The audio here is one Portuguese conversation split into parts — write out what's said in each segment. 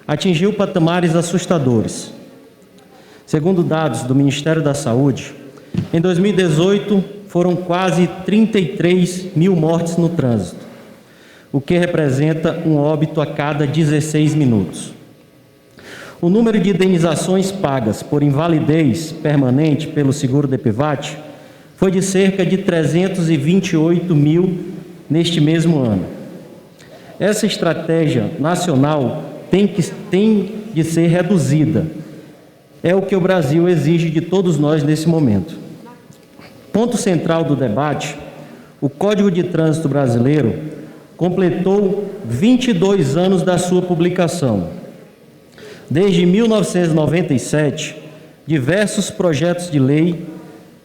atingiu patamares assustadores. Segundo dados do Ministério da Saúde, em 2018 foram quase 33 mil mortes no trânsito, o que representa um óbito a cada 16 minutos. O número de indenizações pagas por invalidez permanente pelo seguro-DPVAT foi de cerca de 328 mil neste mesmo ano. Essa estratégia nacional tem de ser reduzida. É o que o Brasil exige de todos nós nesse momento. Ponto central do debate, o Código de Trânsito Brasileiro completou 22 anos da sua publicação. Desde 1997, diversos projetos de lei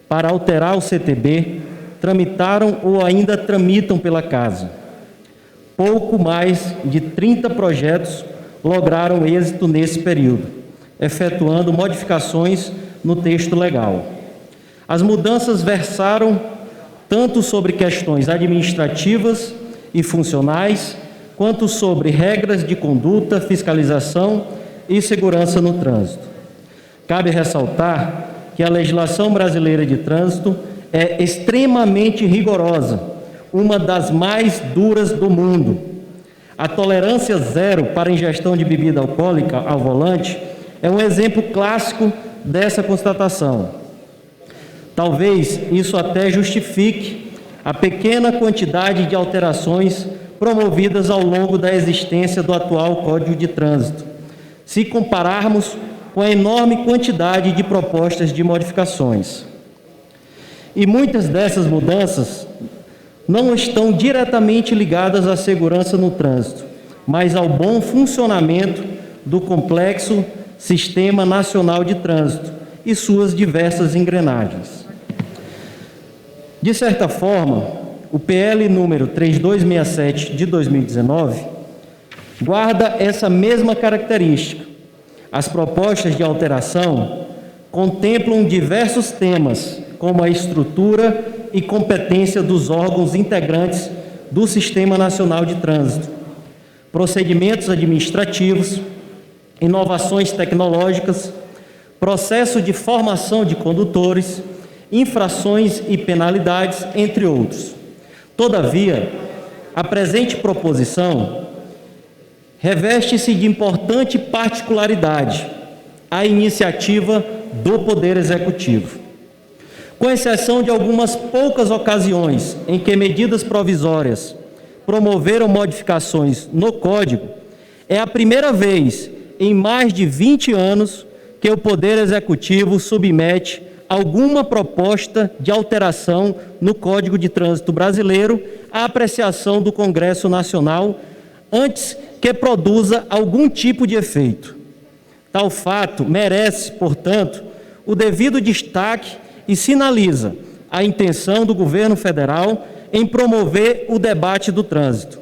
para alterar o CTB tramitaram ou ainda tramitam pela Casa. Pouco mais de 30 projetos lograram êxito nesse período, efetuando modificações no texto legal. As mudanças versaram tanto sobre questões administrativas e funcionais, quanto sobre regras de conduta, fiscalização e segurança no trânsito. Cabe ressaltar que a legislação brasileira de trânsito é extremamente rigorosa, uma das mais duras do mundo. A tolerância zero para a ingestão de bebida alcoólica ao volante é um exemplo clássico dessa constatação. Talvez isso até justifique a pequena quantidade de alterações promovidas ao longo da existência do atual Código de Trânsito, se compararmos com a enorme quantidade de propostas de modificações. E muitas dessas mudanças não estão diretamente ligadas à segurança no trânsito, mas ao bom funcionamento do complexo Sistema Nacional de Trânsito e suas diversas engrenagens. De certa forma, o PL número 3267 de 2019 guarda essa mesma característica. As propostas de alteração contemplam diversos temas, como a estrutura e competência dos órgãos integrantes do Sistema Nacional de Trânsito, procedimentos administrativos, inovações tecnológicas, processo de formação de condutores, infrações e penalidades, entre outros. Todavia, a presente proposição reveste-se de importante particularidade, a iniciativa do Poder Executivo. Com exceção de algumas poucas ocasiões em que medidas provisórias promoveram modificações no Código, é a primeira vez em mais de 20 anos que o Poder Executivo submete alguma proposta de alteração no Código de Trânsito Brasileiro à apreciação do Congresso Nacional antes que produza algum tipo de efeito. Tal fato merece, portanto, o devido destaque e sinaliza a intenção do governo federal em promover o debate do trânsito.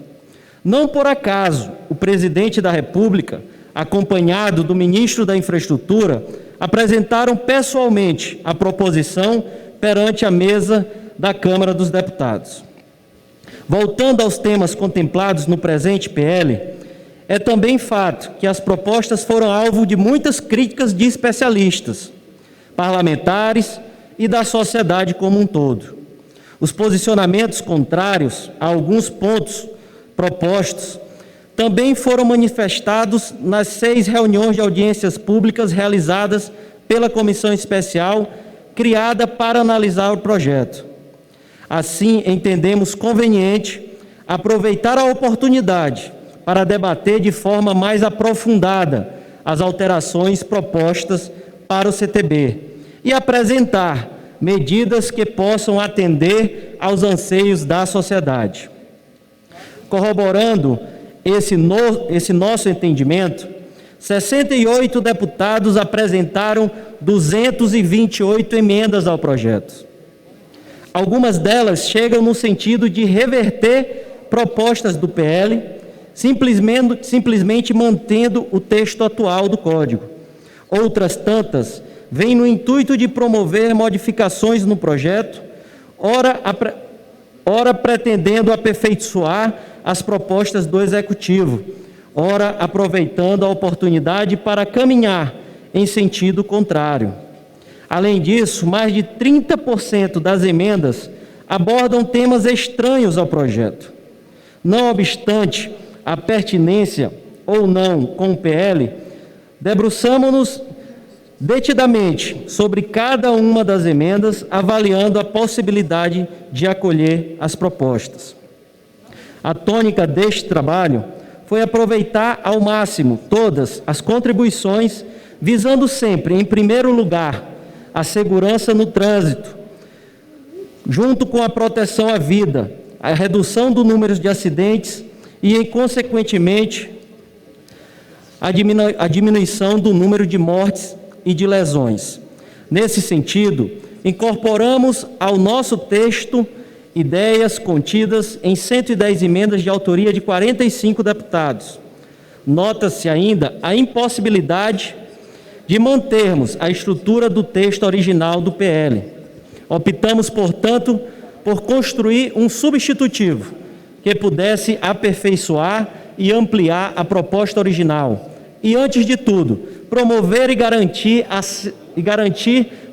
Não por acaso, o presidente da República, acompanhado do ministro da Infraestrutura, apresentaram pessoalmente a proposição perante a mesa da Câmara dos Deputados. Voltando aos temas contemplados no presente PL, é também fato que as propostas foram alvo de muitas críticas de especialistas, parlamentares e da sociedade como um todo. Os posicionamentos contrários a alguns pontos propostos também foram manifestados nas 6 reuniões de audiências públicas realizadas pela Comissão Especial criada para analisar o projeto. Assim, entendemos conveniente aproveitar a oportunidade para debater de forma mais aprofundada as alterações propostas para o CTB e apresentar medidas que possam atender aos anseios da sociedade. Corroborando esse nosso entendimento, 68 deputados apresentaram 228 emendas ao projeto. Algumas delas chegam no sentido de reverter propostas do PL, simplesmente mantendo o texto atual do Código. Outras tantas vêm no intuito de promover modificações no projeto, ora pretendendo aperfeiçoar as propostas do Executivo, ora aproveitando a oportunidade para caminhar em sentido contrário. Além disso, mais de 30% das emendas abordam temas estranhos ao projeto. Não obstante a pertinência ou não com o PL, debruçamos-nos detidamente sobre cada uma das emendas, avaliando a possibilidade de acolher as propostas. A tônica deste trabalho foi aproveitar ao máximo todas as contribuições, visando sempre, em primeiro lugar, a segurança no trânsito, junto com a proteção à vida, a redução do número de acidentes e, consequentemente, a diminuição do número de mortes e de lesões. Nesse sentido, incorporamos ao nosso texto ideias contidas em 110 emendas de autoria de 45 deputados. Nota-se ainda a impossibilidade de mantermos a estrutura do texto original do PL. Optamos, portanto, por construir um substitutivo que pudesse aperfeiçoar e ampliar a proposta original e, antes de tudo, promover e garantir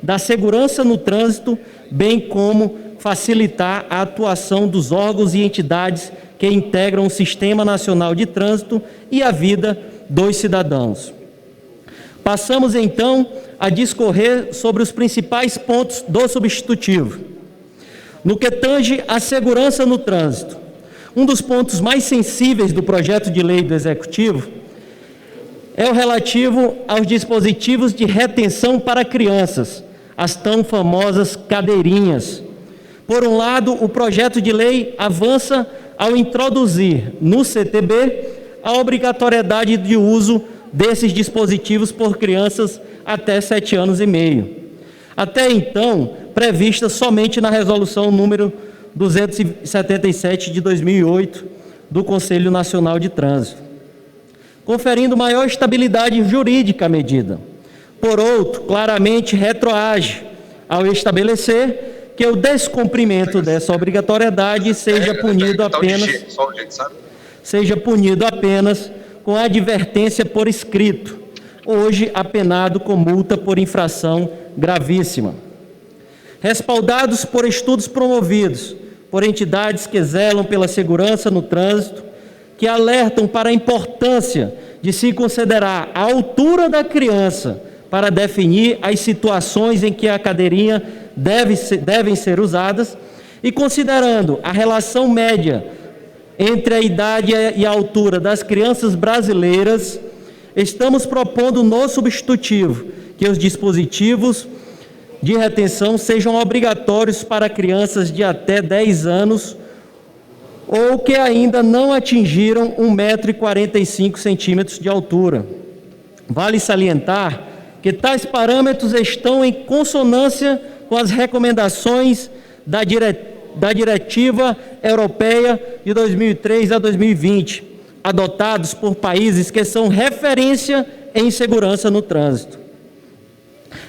da segurança no trânsito, bem como facilitar a atuação dos órgãos e entidades que integram o Sistema Nacional de Trânsito e a vida dos cidadãos. Passamos, então, a discorrer sobre os principais pontos do substitutivo. No que tange à segurança no trânsito, um dos pontos mais sensíveis do projeto de lei do Executivo é o relativo aos dispositivos de retenção para crianças, as tão famosas cadeirinhas. Por um lado, o projeto de lei avança ao introduzir no CTB a obrigatoriedade de uso desses dispositivos por crianças até 7 anos e meio. Até então, prevista somente na resolução número 277 de 2008 do Conselho Nacional de Trânsito, conferindo maior estabilidade jurídica à medida. Por outro, claramente retroage ao estabelecer que o descumprimento dessa obrigatoriedade seja punido apenas com advertência por escrito, hoje apenado com multa por infração gravíssima. Respaldados por estudos promovidos por entidades que zelam pela segurança no trânsito, que alertam para a importância de se considerar a altura da criança para definir as situações em que a cadeirinha devem ser usadas, e considerando a relação média entre a idade e a altura das crianças brasileiras, estamos propondo no substitutivo que os dispositivos de retenção sejam obrigatórios para crianças de até 10 anos ou que ainda não atingiram 1,45 m de altura. Vale salientar que tais parâmetros estão em consonância com as recomendações da Diretiva Europeia de 2003 a 2020, adotados por países que são referência em segurança no trânsito.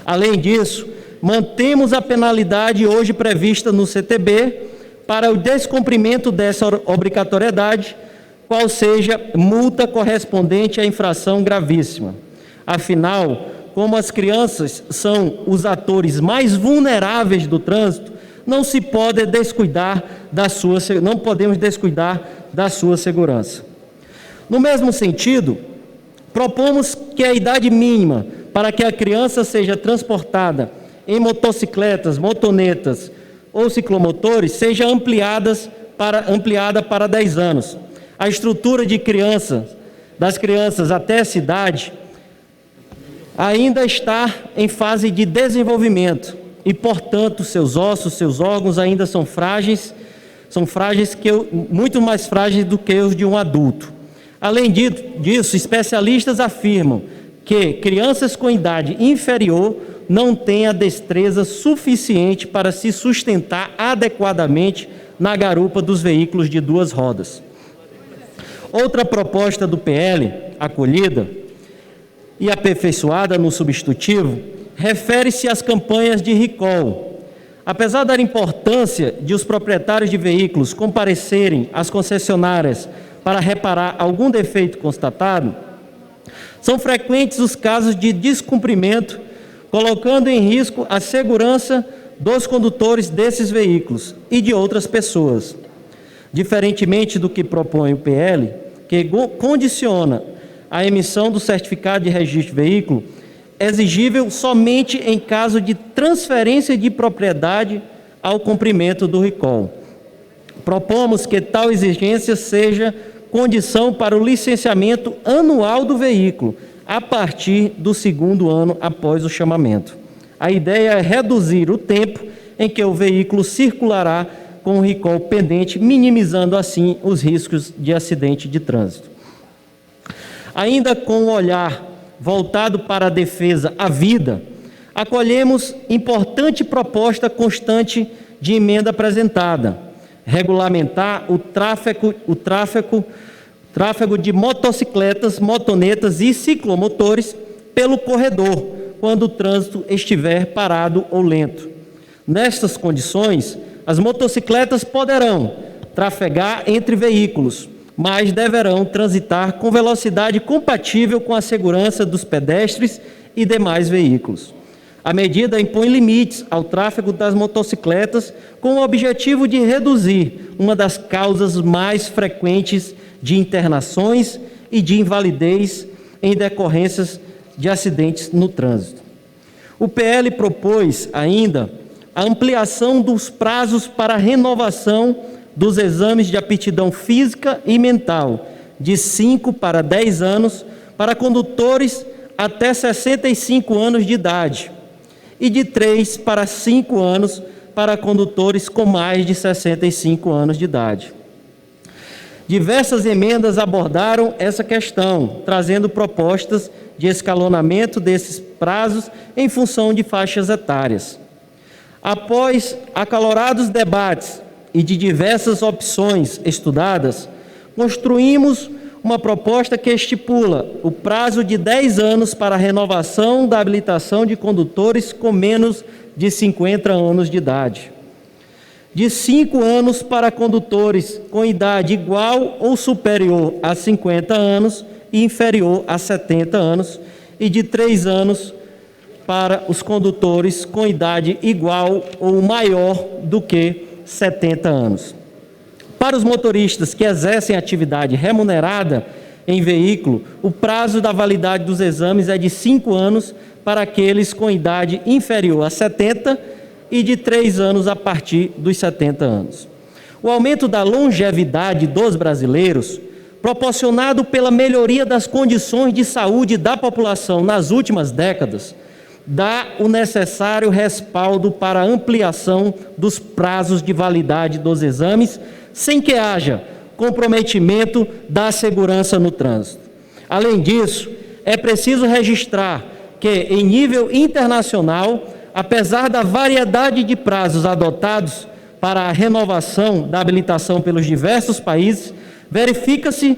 Além disso, mantemos a penalidade hoje prevista no CTB para o descumprimento dessa obrigatoriedade, qual seja multa correspondente à infração gravíssima. Afinal, como as crianças são os atores mais vulneráveis do trânsito, não podemos descuidar da sua segurança. No mesmo sentido, propomos que a idade mínima para que a criança seja transportada em motocicletas, motonetas ou ciclomotores seja ampliada para 10 anos. A estrutura das crianças até essa idade ainda está em fase de desenvolvimento e, portanto, seus ossos, seus órgãos ainda são frágeis, muito mais frágeis do que os de um adulto. Além disso, especialistas afirmam que crianças com idade inferior não têm a destreza suficiente para se sustentar adequadamente na garupa dos veículos de 2 rodas. Outra proposta do PL, acolhida e aperfeiçoada no substitutivo, refere-se às campanhas de recall. Apesar da importância de os proprietários de veículos comparecerem às concessionárias para reparar algum defeito constatado, são frequentes os casos de descumprimento, colocando em risco a segurança dos condutores desses veículos e de outras pessoas. Diferentemente do que propõe o PL, que condiciona a emissão do certificado de registro de veículo, exigível somente em caso de transferência de propriedade ao cumprimento do recall. Propomos que tal exigência seja condição para o licenciamento anual do veículo, a partir do 2º ano após o chamamento. A ideia é reduzir o tempo em que o veículo circulará com o recall pendente, minimizando assim os riscos de acidente de trânsito. Ainda com o olhar voltado para a defesa à vida, acolhemos importante proposta constante de emenda apresentada: regulamentar o tráfego de motocicletas, motonetas e ciclomotores pelo corredor, quando o trânsito estiver parado ou lento. Nestas condições, as motocicletas poderão trafegar entre veículos, mas deverão transitar com velocidade compatível com a segurança dos pedestres e demais veículos. A medida impõe limites ao tráfego das motocicletas com o objetivo de reduzir uma das causas mais frequentes de internações e de invalidez em decorrências de acidentes no trânsito. O PL propôs ainda a ampliação dos prazos para renovação dos exames de aptidão física e mental, de 5 para 10 anos, para condutores até 65 anos de idade, e de 3 para 5 anos para condutores com mais de 65 anos de idade. Diversas emendas abordaram essa questão, trazendo propostas de escalonamento desses prazos em função de faixas etárias. Após acalorados debates e de diversas opções estudadas, construímos uma proposta que estipula o prazo de 10 anos para a renovação da habilitação de condutores com menos de 50 anos de idade, de 5 anos para condutores com idade igual ou superior a 50 anos e inferior a 70 anos, e de 3 anos para os condutores com idade igual ou maior do que 70 anos. Para os motoristas que exercem atividade remunerada em veículo, o prazo da validade dos exames é de 5 anos para aqueles com idade inferior a 70 e de 3 anos a partir dos 70 anos. O aumento da longevidade dos brasileiros, proporcionado pela melhoria das condições de saúde da população nas últimas décadas, dá o necessário respaldo para a ampliação dos prazos de validade dos exames, sem que haja comprometimento da segurança no trânsito. Além disso, é preciso registrar que, em nível internacional, apesar da variedade de prazos adotados para a renovação da habilitação pelos diversos países, verifica-se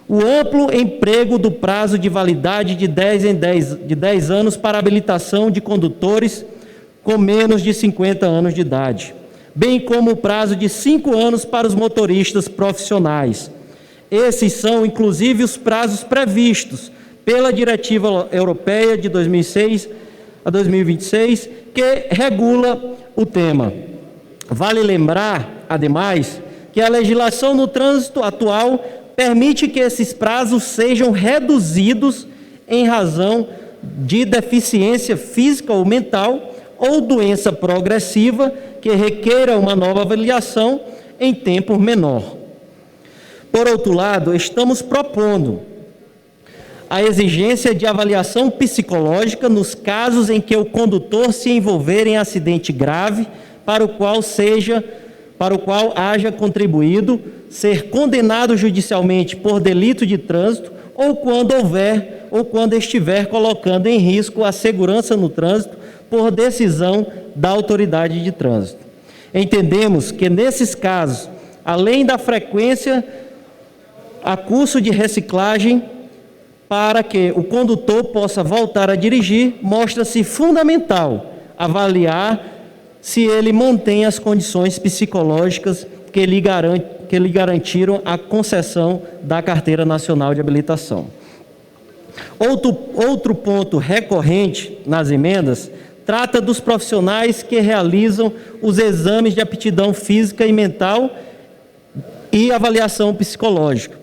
o amplo emprego do prazo de validade de 10 anos para a habilitação de condutores com menos de 50 anos de idade, bem como o prazo de 5 anos para os motoristas profissionais. Esses são, inclusive, os prazos previstos pela Diretiva Europeia de 2006 a 2026, que regula o tema. Vale lembrar, ademais, que a legislação no trânsito atual permite que esses prazos sejam reduzidos em razão de deficiência física ou mental ou doença progressiva que requeira uma nova avaliação em tempo menor. Por outro lado, estamos propondo a exigência de avaliação psicológica nos casos em que o condutor se envolver em acidente grave para o qual haja contribuído, ser condenado judicialmente por delito de trânsito ou quando estiver colocando em risco a segurança no trânsito por decisão da autoridade de trânsito. Entendemos que nesses casos, além da frequência a curso de reciclagem para que o condutor possa voltar a dirigir, mostra-se fundamental avaliar se ele mantém as condições psicológicas que lhe garantiram a concessão da Carteira Nacional de Habilitação. Outro ponto recorrente nas emendas trata dos profissionais que realizam os exames de aptidão física e mental e avaliação psicológica.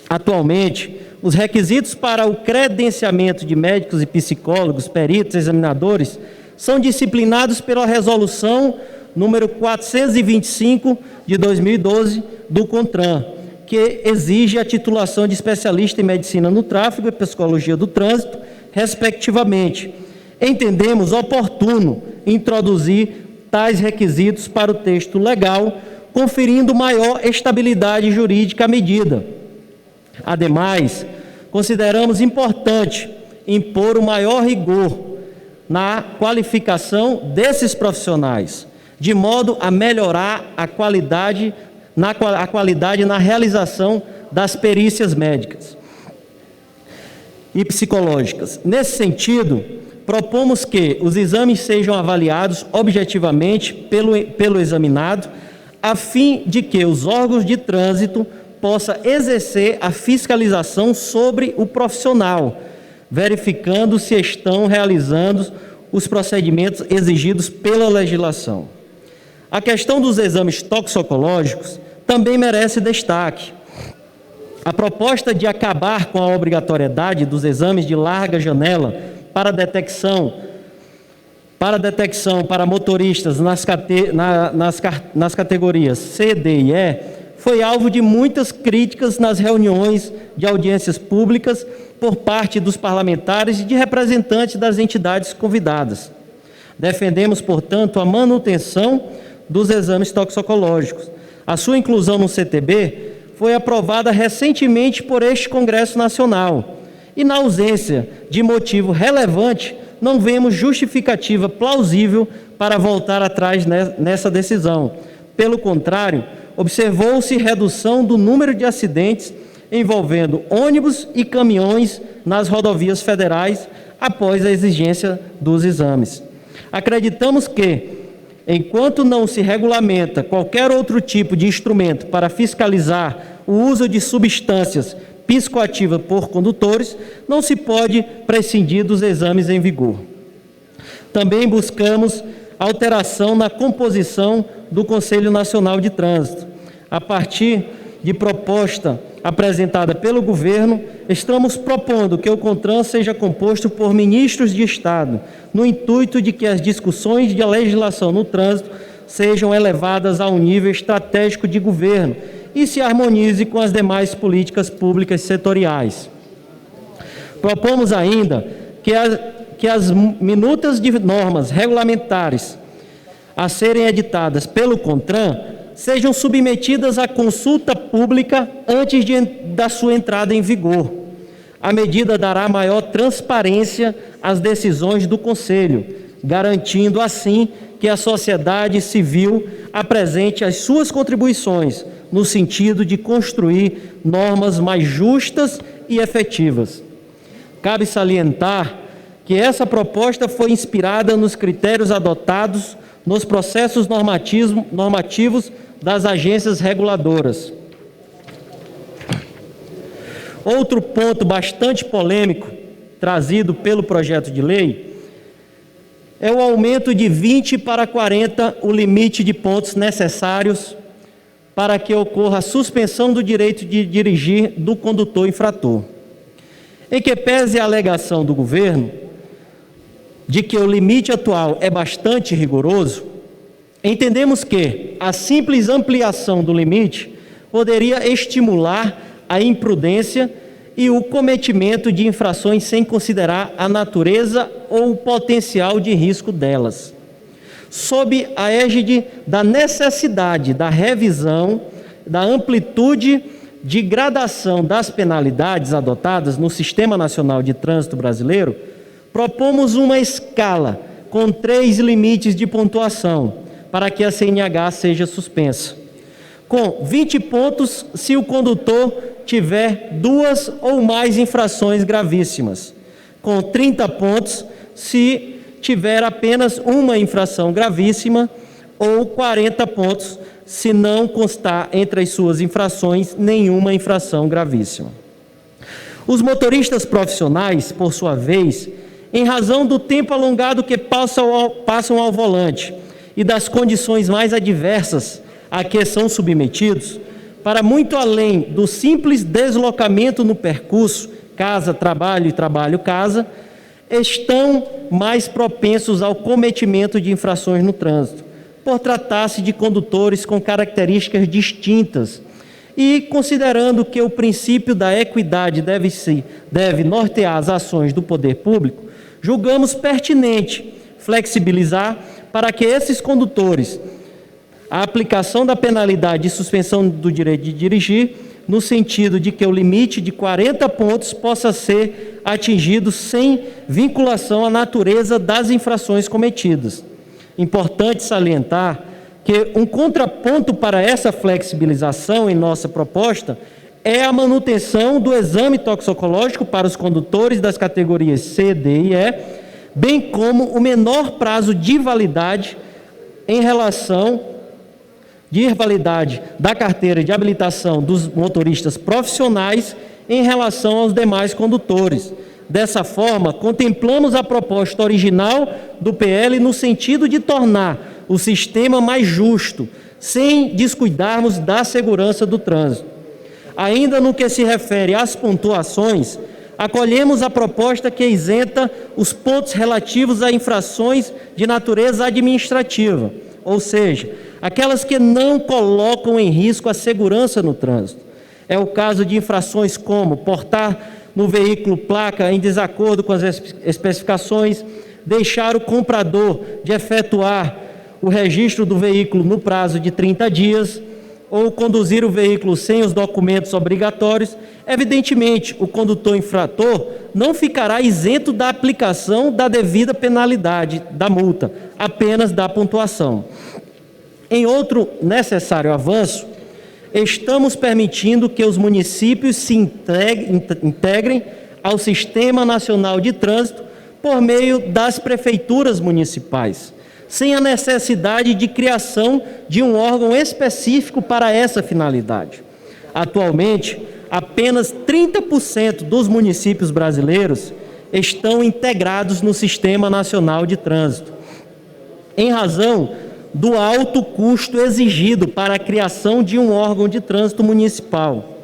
Atualmente, os requisitos para o credenciamento de médicos e psicólogos, peritos, examinadores, são disciplinados pela Resolução número 425 de 2012 do CONTRAN, que exige a titulação de especialista em medicina no tráfego e psicologia do trânsito, respectivamente. Entendemos oportuno introduzir tais requisitos para o texto legal, conferindo maior estabilidade jurídica à medida. Ademais, consideramos importante impor o maior rigor na qualificação desses profissionais, de modo a melhorar a qualidade na realização das perícias médicas e psicológicas. Nesse sentido, propomos que os exames sejam avaliados objetivamente pelo examinado, a fim de que os órgãos de trânsito possam exercer a fiscalização sobre o profissional, verificando se estão realizando os procedimentos exigidos pela legislação. A questão dos exames toxicológicos também merece destaque. A proposta de acabar com a obrigatoriedade dos exames de larga janela para detecção para motoristas nas categorias C, D e E foi alvo de muitas críticas nas reuniões de audiências públicas por parte dos parlamentares e de representantes das entidades convidadas. Defendemos, portanto, a manutenção dos exames toxicológicos. A sua inclusão no CTB foi aprovada recentemente por este Congresso Nacional e, na ausência de motivo relevante, não vemos justificativa plausível para voltar atrás nessa decisão. Pelo contrário, observou-se redução do número de acidentes envolvendo ônibus e caminhões nas rodovias federais após a exigência dos exames. Acreditamos que, enquanto não se regulamenta qualquer outro tipo de instrumento para fiscalizar o uso de substâncias psicoativas por condutores, não se pode prescindir dos exames em vigor. Também buscamos alteração na composição do Conselho Nacional de Trânsito. A partir de proposta apresentada pelo governo, estamos propondo que o CONTRAN seja composto por ministros de Estado, no intuito de que as discussões de legislação no trânsito sejam elevadas a um nível estratégico de governo e se harmonize com as demais políticas públicas setoriais. Propomos ainda que as minutas de normas regulamentares a serem editadas pelo CONTRAN sejam submetidas à consulta pública antes da sua entrada em vigor. A medida dará maior transparência às decisões do Conselho, garantindo assim que a sociedade civil apresente as suas contribuições no sentido de construir normas mais justas e efetivas. Cabe salientar que essa proposta foi inspirada nos critérios adotados nos processos normativos das agências reguladoras. Outro ponto bastante polêmico trazido pelo projeto de lei é o aumento de 20 para 40 o limite de pontos necessários para que ocorra a suspensão do direito de dirigir do condutor infrator. Em que pese a alegação do governo de que o limite atual é bastante rigoroso, entendemos que a simples ampliação do limite poderia estimular a imprudência e o cometimento de infrações sem considerar a natureza ou o potencial de risco delas. Sob a égide da necessidade da revisão da amplitude de gradação das penalidades adotadas no Sistema Nacional de Trânsito Brasileiro, propomos uma escala com 3 limites de pontuação para que a CNH seja suspensa. Com 20 pontos se o condutor tiver 2 ou mais infrações gravíssimas. Com 30 pontos se tiver apenas uma infração gravíssima, ou 40 pontos se não constar entre as suas infrações nenhuma infração gravíssima. Os motoristas profissionais, por sua vez, em razão do tempo alongado que passam ao volante e das condições mais adversas a que são submetidos, para muito além do simples deslocamento no percurso, casa, trabalho e trabalho-casa, estão mais propensos ao cometimento de infrações no trânsito, por tratar-se de condutores com características distintas e considerando que o princípio da equidade deve nortear as ações do poder público, julgamos pertinente flexibilizar para que esses condutores a aplicação da penalidade de suspensão do direito de dirigir, no sentido de que o limite de 40 pontos possa ser atingido sem vinculação à natureza das infrações cometidas. Importante salientar que um contraponto para essa flexibilização em nossa proposta é a manutenção do exame toxicológico para os condutores das categorias C, D e E, bem como o menor prazo de validade da carteira de habilitação dos motoristas profissionais em relação aos demais condutores. Dessa forma, contemplamos a proposta original do PL no sentido de tornar o sistema mais justo, sem descuidarmos da segurança do trânsito. Ainda no que se refere às pontuações, acolhemos a proposta que isenta os pontos relativos a infrações de natureza administrativa, ou seja, aquelas que não colocam em risco a segurança no trânsito. É o caso de infrações como portar no veículo placa em desacordo com as especificações, deixar o comprador de efetuar o registro do veículo no prazo de 30 dias, ou conduzir o veículo sem os documentos obrigatórios. Evidentemente, o condutor infrator não ficará isento da aplicação da devida penalidade, da multa, apenas da pontuação. Em outro necessário avanço, estamos permitindo que os municípios se integrem ao Sistema Nacional de Trânsito por meio das prefeituras municipais, sem a necessidade de criação de um órgão específico para essa finalidade. Atualmente, apenas 30% dos municípios brasileiros estão integrados no Sistema Nacional de Trânsito, em razão do alto custo exigido para a criação de um órgão de trânsito municipal.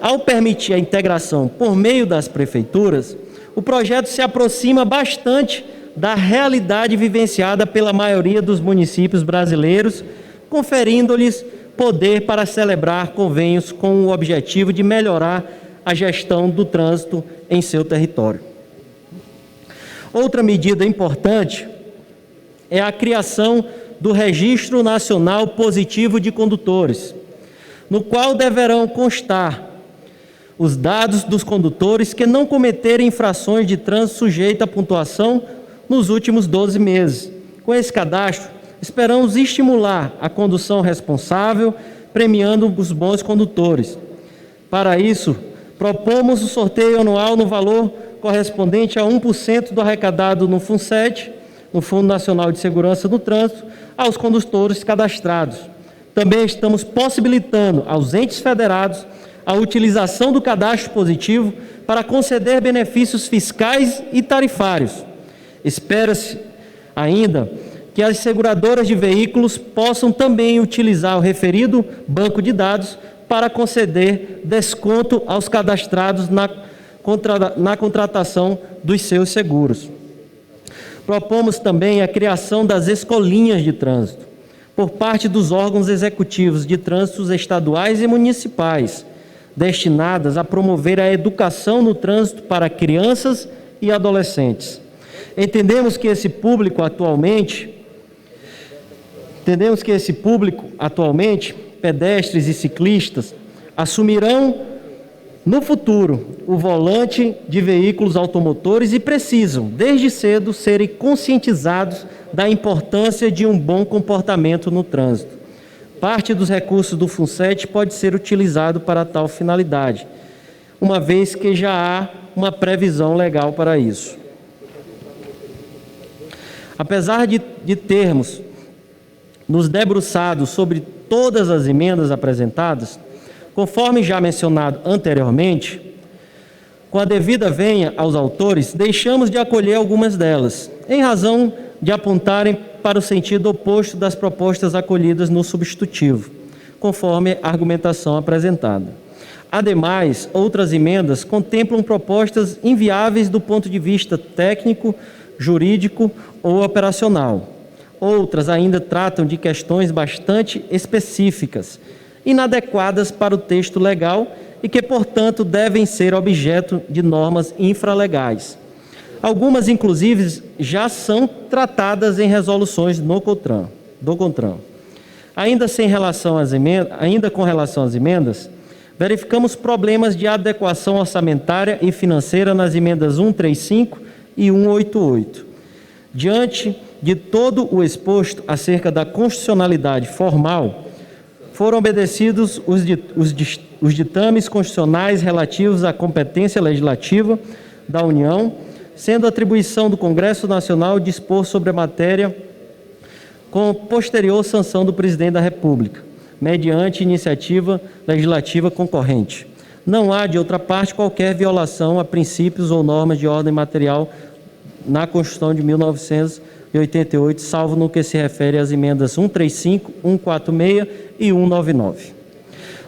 Ao permitir a integração por meio das prefeituras, o projeto se aproxima bastante da realidade vivenciada pela maioria dos municípios brasileiros, conferindo-lhes poder para celebrar convênios com o objetivo de melhorar a gestão do trânsito em seu território. Outra medida importante é a criação do Registro Nacional Positivo de Condutores, no qual deverão constar os dados dos condutores que não cometerem infrações de trânsito sujeita à pontuação nos últimos 12 meses. Com esse cadastro, esperamos estimular a condução responsável, premiando os bons condutores. Para isso, propomos o sorteio anual no valor correspondente a 1% do arrecadado no FUNSET, no Fundo Nacional de Segurança do Trânsito, aos condutores cadastrados. Também estamos possibilitando aos entes federados a utilização do cadastro positivo para conceder benefícios fiscais e tarifários. Espera-se ainda que as seguradoras de veículos possam também utilizar o referido banco de dados para conceder desconto aos cadastrados na contratação dos seus seguros. Propomos também a criação das escolinhas de trânsito, por parte dos órgãos executivos de trânsito estaduais e municipais, destinadas a promover a educação no trânsito para crianças e adolescentes. Entendemos que esse público atualmente, pedestres e ciclistas, assumirão no futuro o volante de veículos automotores e precisam, desde cedo, serem conscientizados da importância de um bom comportamento no trânsito. Parte dos recursos do FUNSET pode ser utilizado para tal finalidade, uma vez que já há uma previsão legal para isso. Apesar de termos nos debruçado sobre todas as emendas apresentadas, conforme já mencionado anteriormente, com a devida venha aos autores, deixamos de acolher algumas delas, em razão de apontarem para o sentido oposto das propostas acolhidas no substitutivo, conforme a argumentação apresentada. Ademais, outras emendas contemplam propostas inviáveis do ponto de vista técnico, jurídico ou operacional. Outras ainda tratam de questões bastante específicas, inadequadas para o texto legal e que, portanto, devem ser objeto de normas infralegais. Algumas, inclusive, já são tratadas em resoluções do CONTRAN. Ainda com relação às emendas, verificamos problemas de adequação orçamentária e financeira nas emendas 135 e 188. Diante de todo o exposto acerca da constitucionalidade formal, foram obedecidos os ditames constitucionais relativos à competência legislativa da União, sendo atribuição do Congresso Nacional dispor sobre a matéria com posterior sanção do Presidente da República, mediante iniciativa legislativa concorrente. Não há, de outra parte, qualquer violação a princípios ou normas de ordem material na Constituição de 1988, salvo no que se refere às emendas 135, 146 e 199.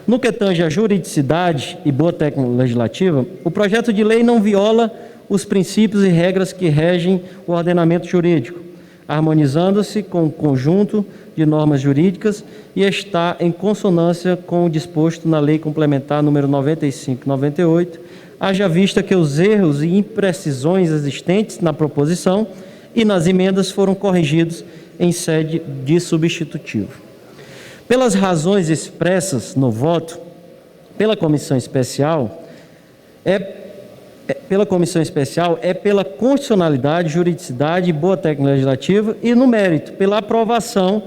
No que tange à juridicidade e boa técnica legislativa, o projeto de lei não viola os princípios e regras que regem o ordenamento jurídico, harmonizando-se com o conjunto de normas jurídicas e está em consonância com o disposto na Lei Complementar número 95/98, haja vista que os erros e imprecisões existentes na proposição e nas emendas foram corrigidos em sede de substitutivo. Pelas razões expressas no voto, pela comissão especial, é pela constitucionalidade, juridicidade e boa técnica legislativa e, no mérito, pela aprovação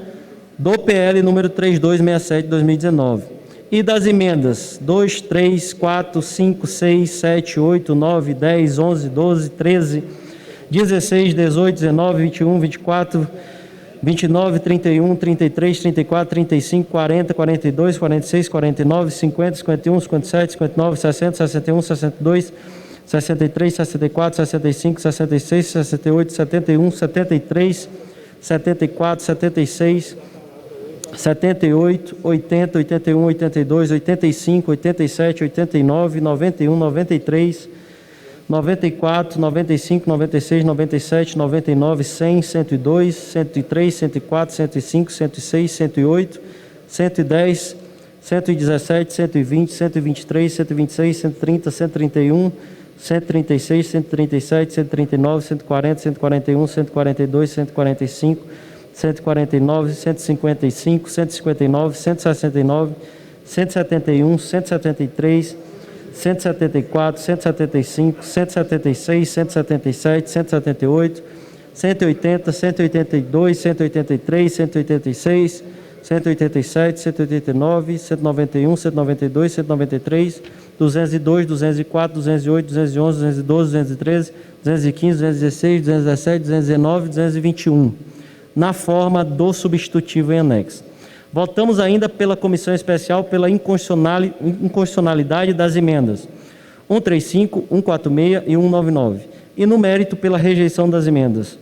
do PL número 3267 de 2019 e das emendas 2, 3, 4, 5, 6, 7, 8, 9, 10, 11, 12, 13, 16, 18, 19, 21, 24, 29, 31, 33, 34, 35, 40, 42, 46, 49, 50, 51, 57, 59, 60, 61, 62, 63, 64, 65, 66, 68, 71, 73, 74, 76, 78, 80, 81, 82, 85, 87, 89, 91, 93, 94, 95, 96, 97, 99, 100, 102, 103, 104, 105, 106, 108, 110, 117, 120, 123, 126, 130, 131, 136, 137, 139, 140, 141, 142, 145, 149, 155, 159, 169, 171, 173, 174, 175, 176, 177, 178, 180, 182, 183, 186, 187, 189, 191, 192, 193, 202, 204, 208, 211, 212, 213, 215, 216, 217, 219, 221, na forma do substitutivo em anexo. Votamos ainda pela comissão especial pela inconstitucionalidade das emendas 135, 146 e 199, e no mérito pela rejeição das emendas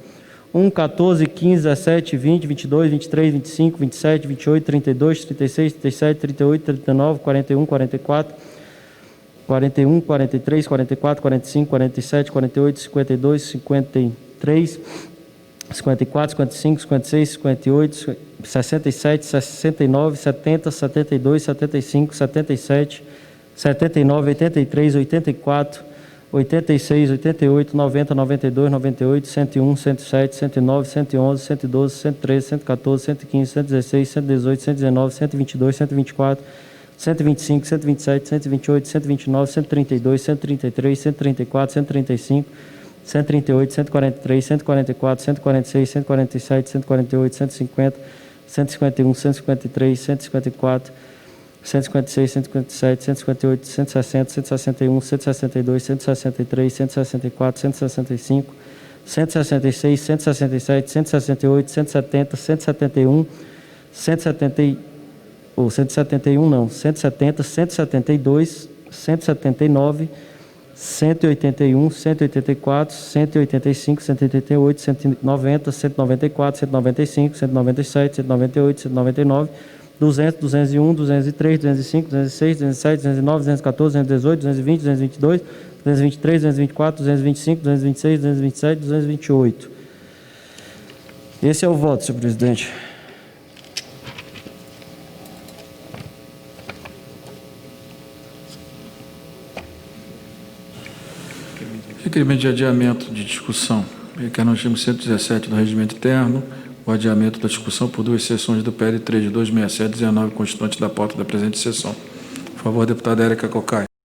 1, 14, 15, 17, 20, 22, 23, 25, 27, 28, 32, 36, 37, 38, 39, 41, 44, 41, 43, 44, 45, 47, 48, 52, 53, 54, 55, 56, 58, 67, 69, 70, 72, 75, 77, 79, 83, 84, 86, 88, 90, 92, 98, 101, 107, 109, 111, 112, 113, 114, 115, 116, 118, 119, 122, 124, 125, 127, 128, 129, 132, 133, 134, 135, 138, 143, 144, 146, 147, 148, 150, 151, 153, 154, 156, 157, 158, 160, 161, 162, 163, 164, 165, 166, 167, 168, 170, 171, 172, ou 171 não, 170, 172, 179, 181, 184, 185, 188, 190, 194, 195, 197, 198, 199, 200, 201, 203, 205, 206, 207, 209, 214, 218, 220, 222, 223, 224, 225, 226, 227, 228. Esse é o voto, senhor presidente. Requerimento de adiamento de discussão. Requer no artigo 117 do Regimento Interno o adiamento da discussão por 2 sessões do PL 3 de 267-19, constituinte da pauta da presente sessão. Por favor, deputada Érica Cocai.